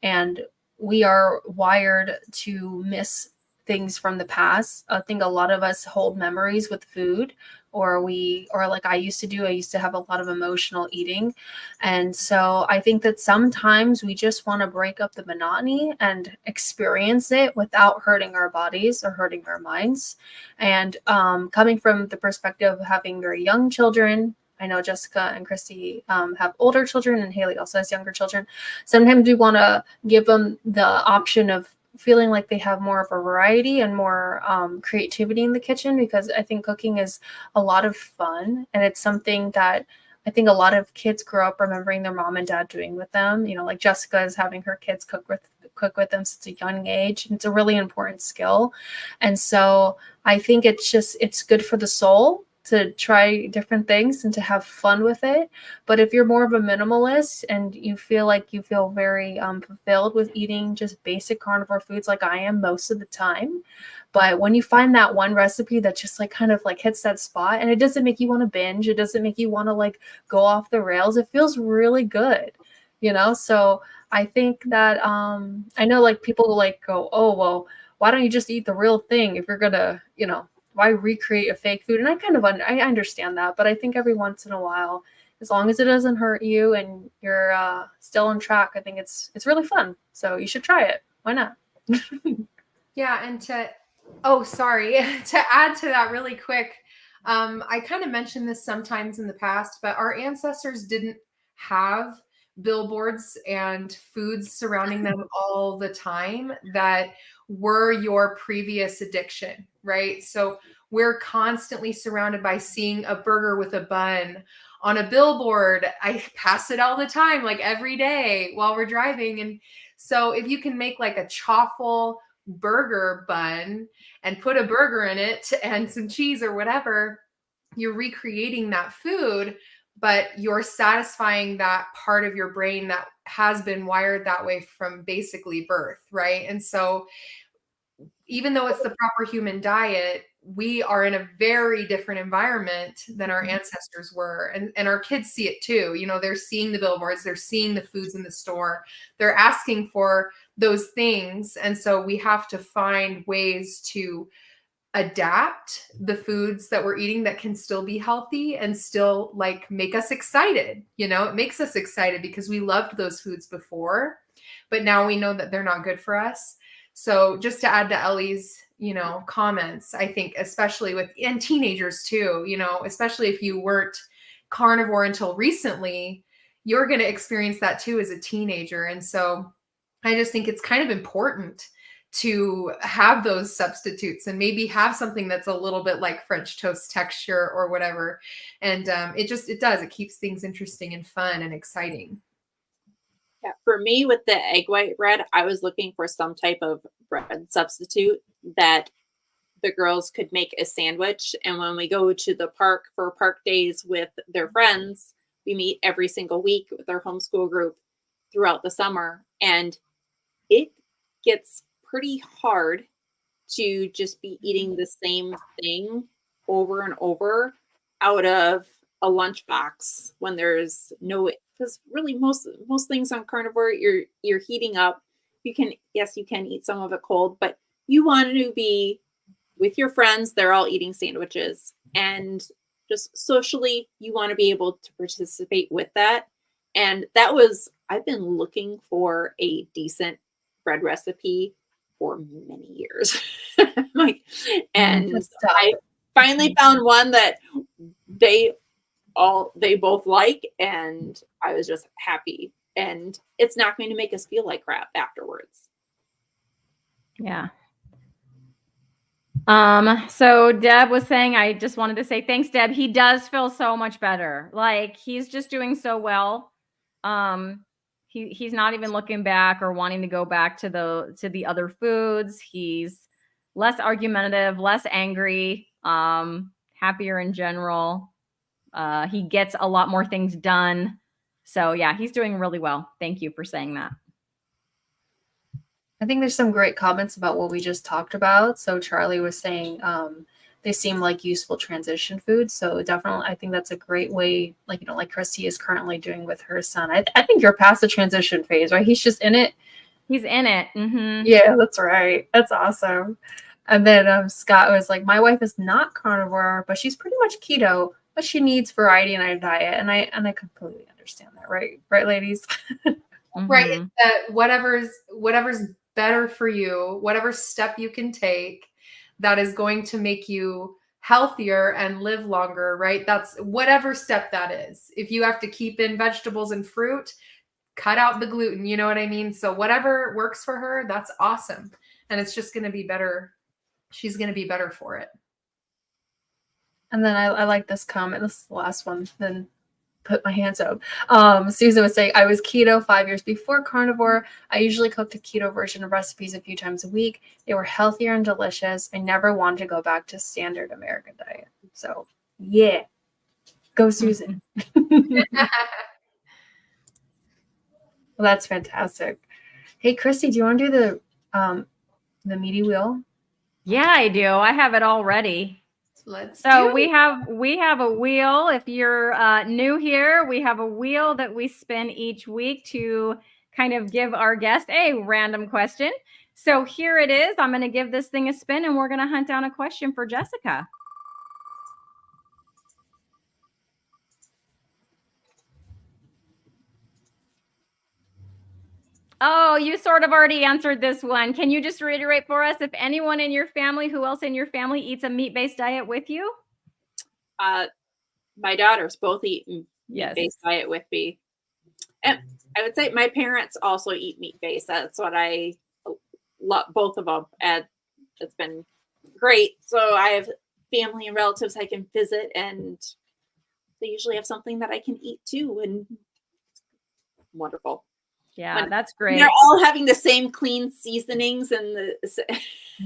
and we are wired to miss things from the past. I think a lot of us hold memories with food, or like I used to do, I used to have a lot of emotional eating. And so I think that sometimes we just want to break up the monotony and experience it without hurting our bodies or hurting our minds. And coming from the perspective of having very young children, I know Jessica and Cristie have older children, and Hayley also has younger children. Sometimes we want to give them the option of feeling like they have more of a variety and more creativity in the kitchen, because I think cooking is a lot of fun, and it's something that I think a lot of kids grow up remembering their mom and dad doing with them. You know, like Jessica is having her kids cook with them since a young age. It's a really important skill. And so I think it's good for the soul to try different things and to have fun with it. But if you're more of a minimalist and you feel like you feel very fulfilled with eating just basic carnivore foods like I am most of the time, but when you find that one recipe that just like kind of like hits that spot, and it doesn't make you want to binge, it doesn't make you want to like go off the rails, it feels really good, you know? So I think that I know like people like go, oh, well, why don't you just eat the real thing if you're gonna, you know, why recreate a fake food? And I kind of I understand that, but I think every once in a while, as long as it doesn't hurt you and you're still on track, I think it's really fun. So you should try it. Why not? Yeah, and to to add to that really quick, I kind of mentioned this sometimes in the past, but our ancestors didn't have billboards and foods surrounding them all the time that were your previous addiction, right? So we're constantly surrounded by seeing a burger with a bun on a billboard. I pass it all the time, like every day while we're driving. And so if you can make like a chaffle burger bun and put a burger in it and some cheese or whatever, you're recreating that food, but you're satisfying that part of your brain that has been wired that way from basically birth, right? And so even though it's the proper human diet, we are in a very different environment than our ancestors were. And our kids see it too. You know, they're seeing the billboards, they're seeing the foods in the store, they're asking for those things. And so we have to find ways to adapt the foods that we're eating that can still be healthy and still like make us excited. You know, it makes us excited because we loved those foods before, but now we know that they're not good for us. So just to add to Ellie's, you know, comments, I think especially with and teenagers too, you know, especially if you weren't carnivore until recently, you're going to experience that too as a teenager. And so I just think it's kind of important to have those substitutes and maybe have something that's a little bit like French toast texture or whatever. And it keeps things interesting and fun and exciting. Yeah, for me with the egg white bread, I was looking for some type of bread substitute that the girls could make a sandwich. And when we go to the park for park days with their friends, we meet every single week with our homeschool group throughout the summer. And it gets pretty hard to just be eating the same thing over and over out of a lunchbox when there's no, because really most things on carnivore you're heating up. You can eat some of it cold, but you want to be with your friends. They're all eating sandwiches, and just socially you want to be able to participate with that. And that was, I've been looking for a decent bread recipe for many years. Like, and I finally found one that they both like, and I was just happy. And it's not going to make us feel like crap afterwards. Yeah. So Deb was saying, I just wanted to say thanks, Deb. He does feel so much better. Like he's just doing so well. He's not even looking back or wanting to go back to the other foods. He's less argumentative, less angry, happier in general. He gets a lot more things done. So yeah, he's doing really well. Thank you for saying that. I think there's some great comments about what we just talked about. So Charlie was saying they seem like useful transition foods. So definitely, I think that's a great way, like, you know, like Cristie is currently doing with her son. I think you're past the transition phase, right? He's just in it. He's in it. Mm-hmm. Yeah, that's right. That's awesome. And then Scott was like, my wife is not carnivore, but she's pretty much keto, but she needs variety in her diet. And I completely understand that, right? Right, ladies? Right. Mm-hmm. That whatever's better for you, whatever step you can take that is going to make you healthier and live longer, right? That's whatever step that is. If you have to keep in vegetables and fruit, cut out the gluten, you know what I mean? So whatever works for her, that's awesome. And it's just going to be better. She's going to be better for it. And then I like this comment. This is the last one. Then put my hands up. Susan was saying, I was keto 5 years before carnivore. I usually cooked a keto version of recipes a few times a week. They were healthier and delicious. I never wanted to go back to standard American diet. So yeah, go Susan. Well, that's fantastic. Hey, Cristie, do you want to do the meaty wheel? Yeah, I do. I have it all ready. So we have a wheel. If you're new here, we have a wheel that we spin each week to kind of give our guest a random question. So here it is. I'm going to give this thing a spin and we're going to hunt down a question for Jessica. Oh, you sort of already answered this one. Can you just reiterate for us if anyone in your family, who else in your family eats a meat-based diet with you? My daughters both eat Yes. meat-based diet with me. And I would say my parents also eat meat-based. That's what I love, both of them. And it's been great. So I have family and relatives I can visit, and they usually have something that I can eat too. And wonderful. Yeah, When that's great. they're all having the same clean seasonings and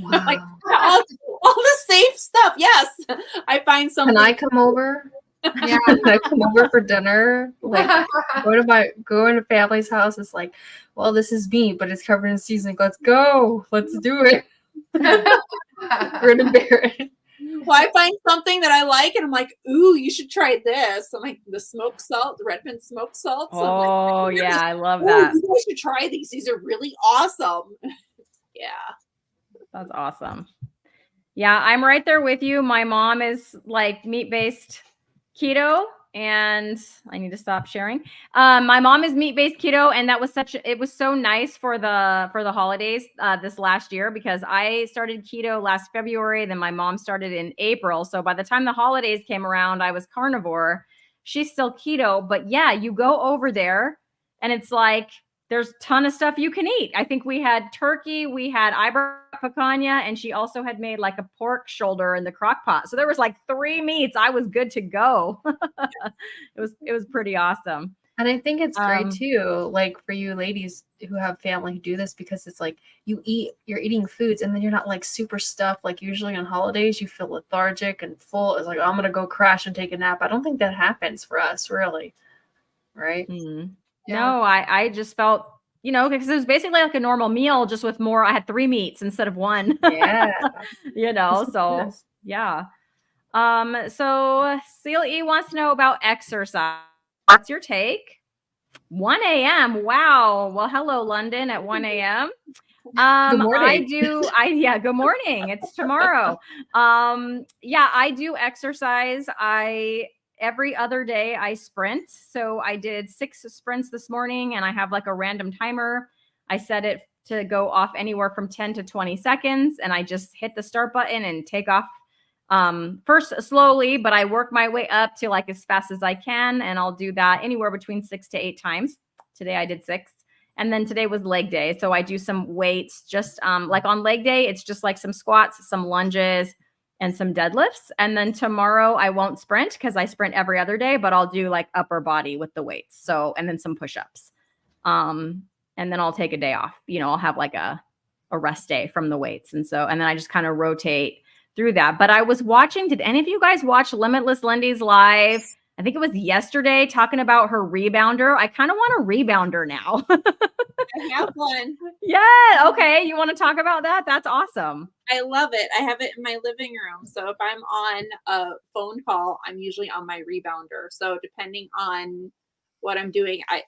Wow. like all the safe stuff. Yes, I find something. Can I come over? Yeah. Can I come over for dinner? Like go to family's house. It's like, well, this is meat, but it's covered in seasoning. Let's go. Let's do it. We're gonna bear it. Well, I find something that I like, and I'm like, ooh, you should try this. I'm like, the smoked salt, the red pin smoked salt. So Oh, like, yeah, I love that. You guys should try these. These are really awesome. Yeah. That's awesome. Yeah, I'm right there with you. My mom is like meat-based keto, and I need to stop sharing. My mom is meat-based keto, and that was it was so nice for the holidays this last year, because I started keto last February, then my mom started in April. So by the time the holidays came around, I was carnivore. She's still keto, but yeah, you go over there and it's like there's a ton of stuff you can eat. I think we had turkey, we had eyebrow picanha, and she also had made like a pork shoulder in the crock pot. So there was like 3 meats. I was good to go. It was pretty awesome. And I think it's great too, like for you ladies who have family who do this, because it's like you're eating foods and then you're not like super stuffed. Like usually on holidays, you feel lethargic and full. It's like, oh, I'm going to go crash and take a nap. I don't think that happens for us, really. Right? Mm-hmm. Yeah. No, I just felt, because it was basically like a normal meal, just with more. I had 3 meats instead of 1. Yeah. So yeah. So Seal E wants to know about exercise. What's your take? 1 a.m. Wow. Well, hello, London at 1 a.m. Good morning. Good morning. It's tomorrow. I do exercise. Every other day I sprint. So I did 6 sprints this morning, and I have like a random timer. I set it to go off anywhere from 10 to 20 seconds. And I just hit the start button and take off. First slowly, but I work my way up to like as fast as I can. And I'll do that anywhere between 6 to 8 times. Today I did 6. And then today was leg day. So I do some weights, just like on leg day, it's just like some squats, some lunges, and some deadlifts. And then tomorrow I won't sprint because I sprint every other day, but I'll do like upper body with the weights. So, and then some push-ups. And then I'll take a day off. I'll have like a rest day from the weights. And then I just kind of rotate through that. But I was watching, did any of you guys watch Limitless Lindy's live? I think it was yesterday, talking about her rebounder. I kind of want a rebounder now. I have one. Yeah. Okay. You want to talk about that? That's awesome. I love it. I have it in my living room. So if I'm on a phone call, I'm usually on my rebounder. So depending on what I'm doing, I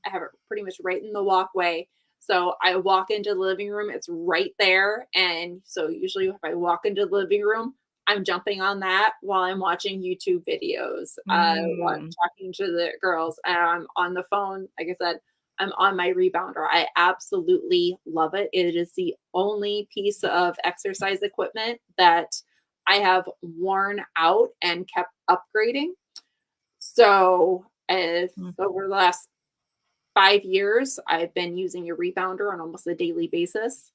have it pretty much right in the walkway. So I walk into the living room, it's right there. And so usually if I walk into the living room, I'm jumping on that while I'm watching YouTube videos, while I'm talking to the girls, and I'm on the phone. Like I said, I'm on my rebounder. I absolutely love it. It is the only piece of exercise equipment that I have worn out and kept upgrading. So over the last 5 years, I've been using a rebounder on almost a daily basis,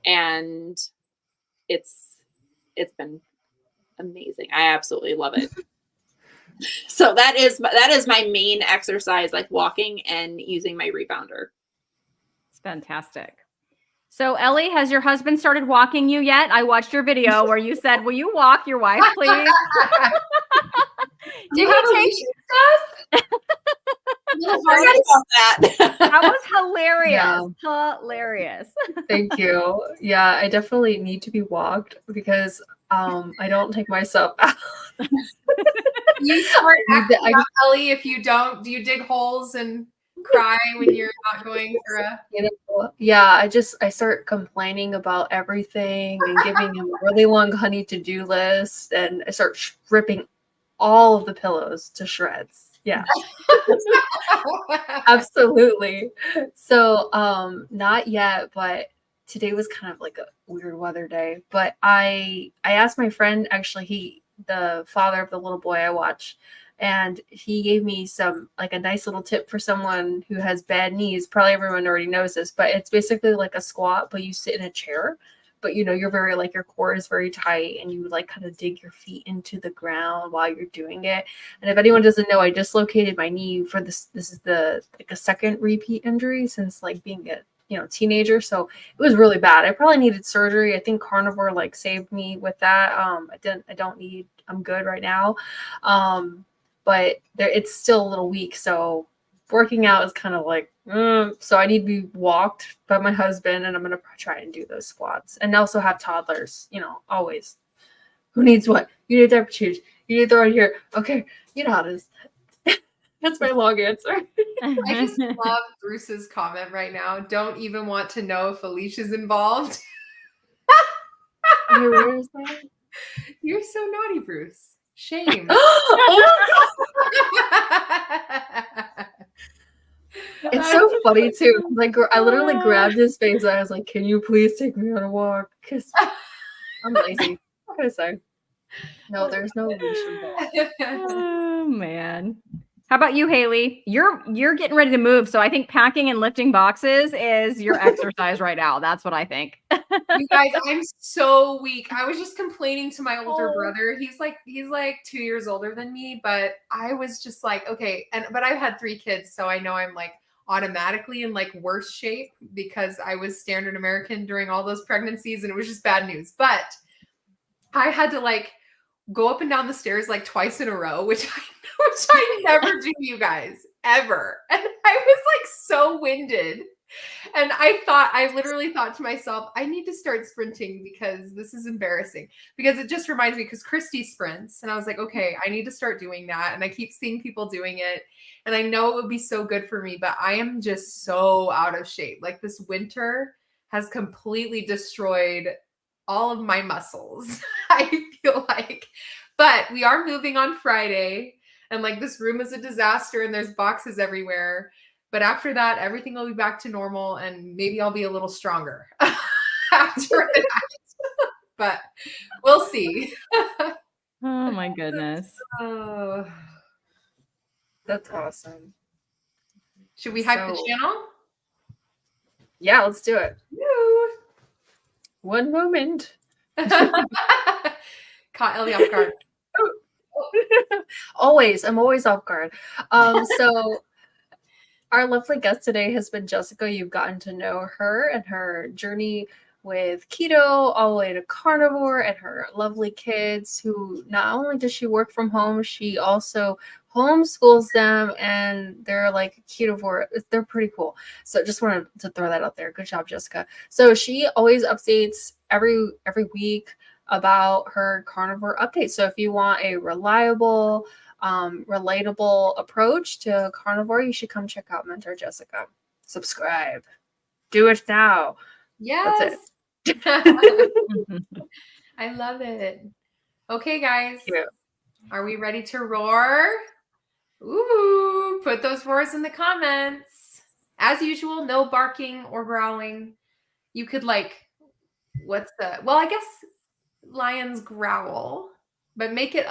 and it's been amazing. I absolutely love it. So that is my main exercise, like walking and using my rebounder. It's fantastic. So Ellie, has your husband started walking you yet? I watched your video where you said, "Will you walk your wife, please?" Do you have a leash and stuff? Sorry about that. That was hilarious. Yeah. Hilarious. Thank you. Yeah, I definitely need to be walked because I don't take myself out. You start acting out, Ellie, if you don't. Do you dig holes and cry when you're not going for a... Yeah, I start complaining about everything and giving him a really long honey to-do list, and I start ripping all of the pillows to shreds. Yeah. Absolutely. So not yet, but today was kind of like a weird weather day. But I asked my friend, actually, the father of the little boy I watch, and he gave me a nice little tip for someone who has bad knees. Probably everyone already knows this, but it's basically like a squat, but you sit in a chair. But you're very your core is very tight, and you kind of dig your feet into the ground while you're doing it. And if anyone doesn't know, I dislocated my knee for this. This is a second repeat injury since being a teenager. So it was really bad. I probably needed surgery. I think Carnivore saved me with that. I'm good right now. But it's still a little weak. So working out is kind of so I need to be walked by my husband, and I'm going to try and do those squats, and also have toddlers, always. Who needs what? You need diaper change. You need to throw it here. Okay. You know how it is. That's my long answer. I just love Bruce's comment right now. Don't even want to know if Alicia's involved. Where is that? You're so naughty, Bruce. Shame. It's so funny too. I literally grabbed his face and I was like, "Can you please take me on a walk?" Because I'm lazy. What can I say? No, there's no leash involved. Oh man. How about you, Hayley? You're getting ready to move, so I think packing and lifting boxes is your exercise right now. That's what I think. You guys, I'm so weak. I was just complaining to my older brother. He's like 2 years older than me, but I was just like, okay, but I've had 3 kids, so I know I'm automatically in worse shape because I was standard American during all those pregnancies, and it was just bad news. But I had to go up and down the stairs twice in a row, which I never do, you guys, ever. And I was so winded. And I literally thought to myself, I need to start sprinting because this is embarrassing. Because it just reminds me, because Cristie sprints. And I was like, okay, I need to start doing that. And I keep seeing people doing it. And I know it would be so good for me, but I am just so out of shape. This winter has completely destroyed all of my muscles, I feel like. But we are moving on Friday. And this room is a disaster and there's boxes everywhere. But after that, everything will be back to normal, and maybe I'll be a little stronger after that. But we'll see. Oh my goodness. Oh, That's awesome. should we hype the channel? Yeah, let's do it. Woo. One moment. Caught Ellie off guard. I'm always off guard. So our lovely guest today has been Jessica. You've gotten to know her and her journey with keto all the way to carnivore, and her lovely kids, who not only does she work from home, she also homeschools them, and they're like ketovore. They're pretty cool. So just wanted to throw that out there. Good job, Jessica. So she always updates every week about her carnivore updates. So if you want a reliable, relatable approach to carnivore, you should come check out Mentor Jessica. Subscribe. Do it now. Yes. That's it. I love it. Okay, guys. Yeah. Are we ready to roar? Ooh, put those roars in the comments. As usual, no barking or growling. You could like, well, I guess lions growl, but make it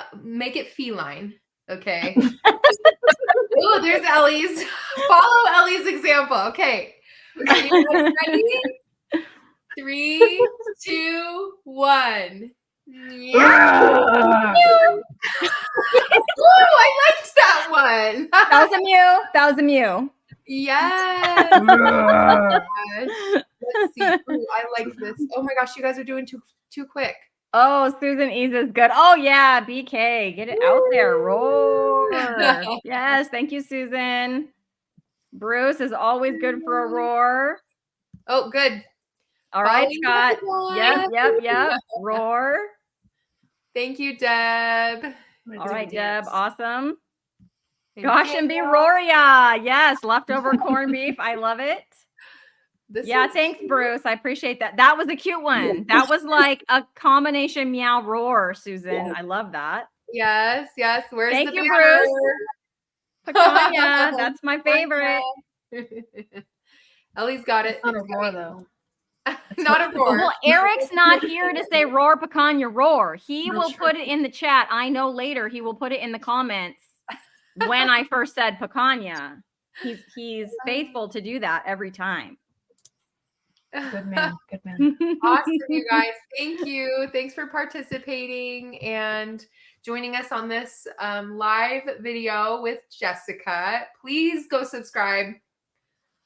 feline. Okay. Oh, there's Ellie's. Follow Ellie's example. Okay. Are you guys ready? 3, 2, 1. Yeah. Oh, I liked that one. That was a mew. That was a mew. Yes. Let's see. Ooh, I like this. Oh my gosh, you guys are doing too quick. Oh, Susan Ease is good. Oh yeah, BK, get it out there. Roar. Yes, thank you, Susan. Bruce is always good for a roar. Oh, good. All right, Following Scott. Yep. Roar. Thank you, Deb. All right, Deb. Awesome. And Gosh, and be Roria. Yes, leftover corned beef. I love it. Thanks, Bruce. I appreciate that. That was a cute one. That was like a combination meow roar, Susan. I love that. Yes. Where's Thank the you, banner? Bruce. Picanha. That's my favorite. Ellie's got it. Not a roar, though. Not a roar. Well, Eric's not here to say roar, picanha, roar. He Not will sure. put it in the chat. I know later he will put it in the comments when I first said picanha. He's faithful to do that every time. Good man. Good man. Awesome, you guys. Thank you. Thanks for participating and joining us on this live video with Jessica. Please go subscribe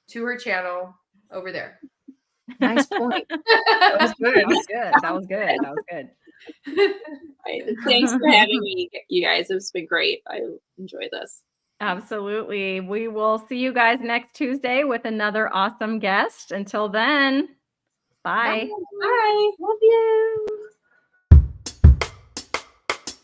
to her channel over there. Nice point. That was good. That was good. Right. Thanks for having me, you guys. It's been great. I enjoy this. Absolutely. We will see you guys next Tuesday with another awesome guest. Until then, bye. Bye. Love you.